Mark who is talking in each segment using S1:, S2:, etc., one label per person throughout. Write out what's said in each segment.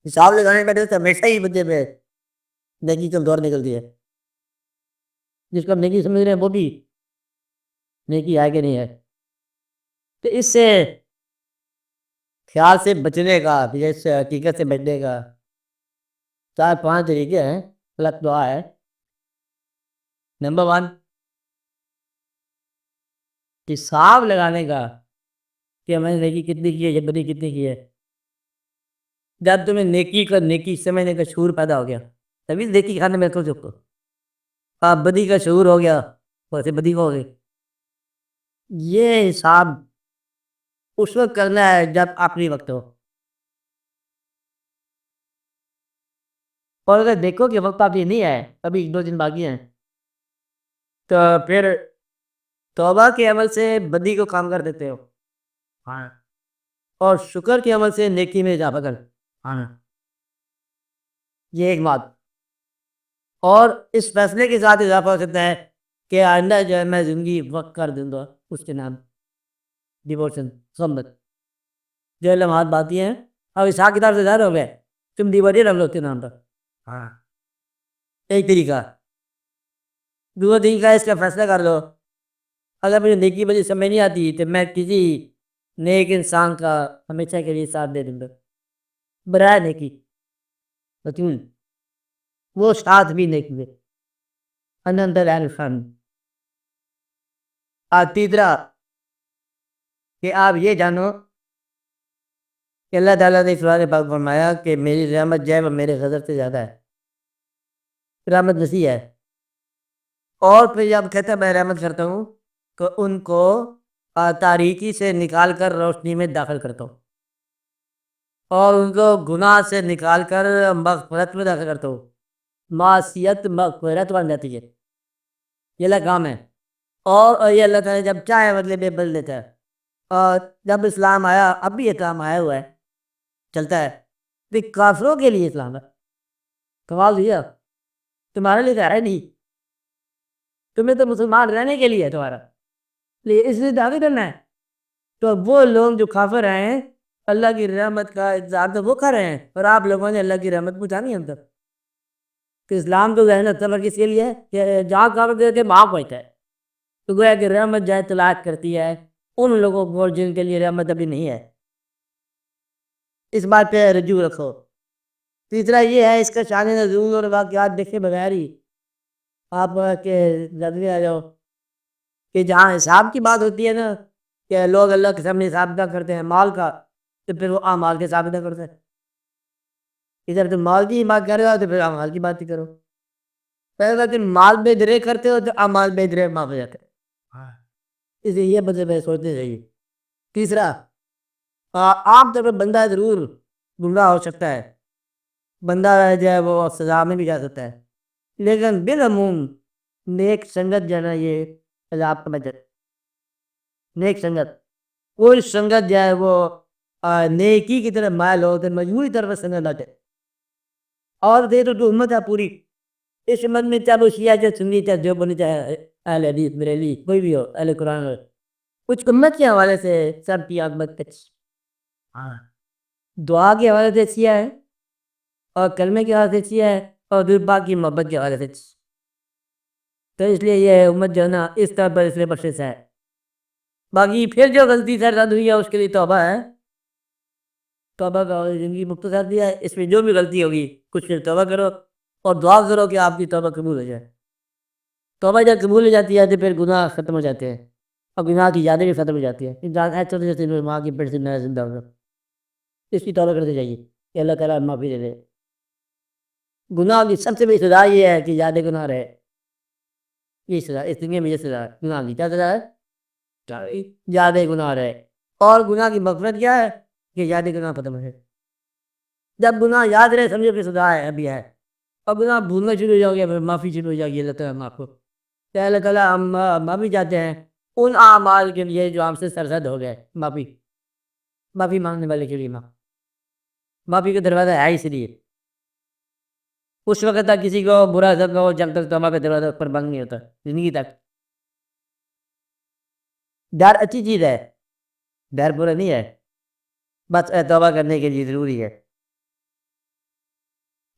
S1: حساب لگانے بیٹھے تو ہمیشہ ہی بندے میں نیکی کمزور نکلتی ہے. جس کو ہم نیکی سمجھ رہے ہیں وہ بھی نیکی ہے کہ نہیں ہے. تو اس سے خیال سے بچنے کا، اس حقیقت سے بچنے کا 4-5 طریقے ہیں. غلط دعا ہے. نمبر 1، حساب لگانے کا کہ میں نے نیکی کتنی کی ہے یا بدی کتنی کی ہے. جب تمہیں نیکی کا نیکی سمجھنے کا شعور پیدا ہو گیا تبھی نیکی کھانے میں تو چکو. آپ بدی کا شعور ہو گیا ویسے بدی کو ہو گئی. یہ حساب اس وقت کرنا ہے جب آخری وقت ہو. اور اگر دیکھو کہ وقت آپ یہ نہیں ہے، ابھی 1-2 دن باقی ہیں، تو پھر توبہ کے عمل سے بدی کو کام کر دیتے ہو. ہاں. اور شکر کے عمل سے نیکی میں اضافہ کر. ہاں. یہ ایک بات. اور اس فیصلے کے ساتھ اضافہ ہو سکتا ہے کہ آئندہ جو ہے میں زندگی وقت کر دوں گا اس کے نام ڈیوورشن سمت جو لمحات باقی ہیں. اب حساب کتاب سے ظاہر ہو گئے تم دیواری رکھ لو اس کے نام پر. ہاں. ایک طریقہ. دوسرا طریقہ اس کا فیصلہ کر لو اگر مجھے نیکی بدی سمجھ نہیں آتی تو میں کسی نیک انسان کا ہمیشہ کے لیے ساتھ دے دوں گا برائے نیکی. لیکن وہ ساتھ بھی نیکی دے اندر فن. تیسرا کہ آپ یہ جانو کہ اللہ تعالیٰ نے قرآن پاک فرمایا کہ میری رحمت جو ہے وہ میرے غضب سے زیادہ ہے. رحمت وسیع ہے. اور پھر جب کہتا ہے میں رحمت کرتا ہوں تو ان کو تاریکی سے نکال کر روشنی میں داخل کرتا ہوں اور ان کو گناہ سے نکال کر مغفرت میں داخل کرتا ہوں. معصیت مغفرت بن جاتی ہے. یہ اللہ کام ہے. اور یہ اللہ تعالیٰ جب چاہے مطلب یہ بدل دیتا ہے. اور جب اسلام آیا اب بھی یہ کام آیا ہوا ہے چلتا ہے. پھر کافروں کے لیے اسلام ہے. کمال دیا تمہارے لیے تو ہے نہیں. تمہیں تو مسلمان رہنے کے لیے ہے تمہارا اس لیے دعوی کرنا ہے. تو وہ لوگ جو کافر ہیں اللہ کی رحمت کا انتظار تو وہ کر رہے ہیں اور آپ لوگوں نے اللہ کی رحمت پہنچانی ہے ہم تک. کہ اسلام تو ذہن صبر کس کے لیے ہے کہ جہاں کافر دے کے معاف ہوتا ہے تو گویا کہ رحمت جائے تلاش کرتی ہے ان لوگوں کو جن کے لیے رحمت ابھی نہیں ہے. اس بات پہ رجوع رکھو. تیسرا یہ ہے اس کا شان نزول اور واقعات دیکھے بغیر ہی آپ کے نظرے آ جاؤ کہ جہاں حساب کی بات ہوتی ہے نا کہ لوگ اللہ کے سامنے حساب نہ کرتے ہیں مال کا تو پھر وہ اعمال کے حساب نہ کرتے ہیں. ادھر تم مال کی بات کر رہے ہو تو پھر اعمال کی بات ہی کرو. پہلے تم مال بے درے کرتے ہو تو اعمال بے درے معاف ہو جاتے ہیں. اس لیے یہ بدلے میں سوچنے چاہیے. تیسرا عام طور پر بندہ ضرور گمراہ ہو سکتا ہے، بندہ جو ہے وہ سزا میں بھی جا سکتا ہے، لیکن بالعموم نیک سنگت جو ہے نا یہ عذاب کا بچت. نیک سنگت کوئی سنگت جو ہے وہ نیکی کی طرف مائل ہو تو مجبوری طرف سنگت نہ چاہے. اور دے تو امت ہے پوری اس امت میں چاہے وہ شیعہ چاہے سنی چاہے جو بنی چاہے اہل حدیث بریلوی کوئی بھی ہو اہل قرآن ہو کچھ امت کے حوالے سے سب کی آمد کچھ دعا کے حوالے سے شیعہ ہے اور کلمے کے حوالے سے شیعہ ہے اور دل پاک کی محبت کے حوالے سے. تو اس لیے یہ امت جو ہے نا اس طرح پر اس لیے بخشش ہے. باقی پھر جو غلطی سرزد ہوئی ہے اس کے لیے توبہ ہے. توبہ کا زندگی مختصر دیا ہے. اس میں جو بھی غلطی ہوگی کچھ پھر توبہ کرو اور دعا کرو کہ آپ کی توبہ قبول ہو جائے. توبہ جب قبول ہو جاتی ہے تو پھر گناہ ختم ہو جاتے ہیں اور گناہ کی یادیں بھی ختم ہو جاتی ہیں. انسان ایسے جیسے ماں کی پیٹ سے نیا زندہ ہوگا. اس کی توبہ کرتے جائیے کہ اللہ تعالیٰ معافی دے دے. گناہ کی سب سے بڑی سزا یہ ہے کہ یاد گناہ رہے. یہ سزا اس دنیا میں یہ سزا ہے. گناہ کی کیا سزا ہے؟ یاد گناہ رہے. اور گناہ کی مغفرت کیا ہے کہ یاد گناہ ختم ہو جائے. جب گناہ یاد رہے سمجھو کہ سزا ہے ابھی ہے اور گناہ بھولنا شروع ہو جاؤ گے پھر معافی شروع ہو جائے گی اللہ تعالیٰ ہم آپ کو. اللہ تعالیٰ ہم معافی چاہتے ہیں ان اعمال کے لیے جو ہم سے سرزد ہو گئے. معافی مانگنے والے کے لیے معافی کا دروازہ ہے اس لیے. اس وقت تک کسی کو برا سب ہو جب تک توبہ کا دروازہ پر بند نہیں ہوتا زندگی تک. ڈر اچھی چیز ہے، ڈر برا نہیں ہے، بس توبہ کرنے کے لیے ضروری ہے.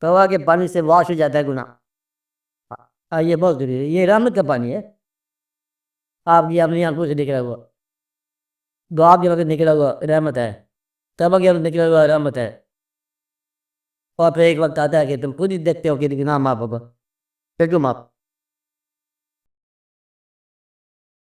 S1: توبہ کے پانی سے واش ہو جاتا ہے گناہ. یہ بہت ضروری ہے. یہ رحمت کا پانی ہے. آپ کی اپنی آنکھوں سے نکلا ہوا دعا کے وقت نکلا ہوا رحمت ہے. توبہ کے وقت نکلا ہوا رحمت ہے. اور پھر ایک وقت آتا ہے کہ تم خود ہی دیکھتے ہو کہ گناہ معاف ہوگا. پھر کیوں معاف؟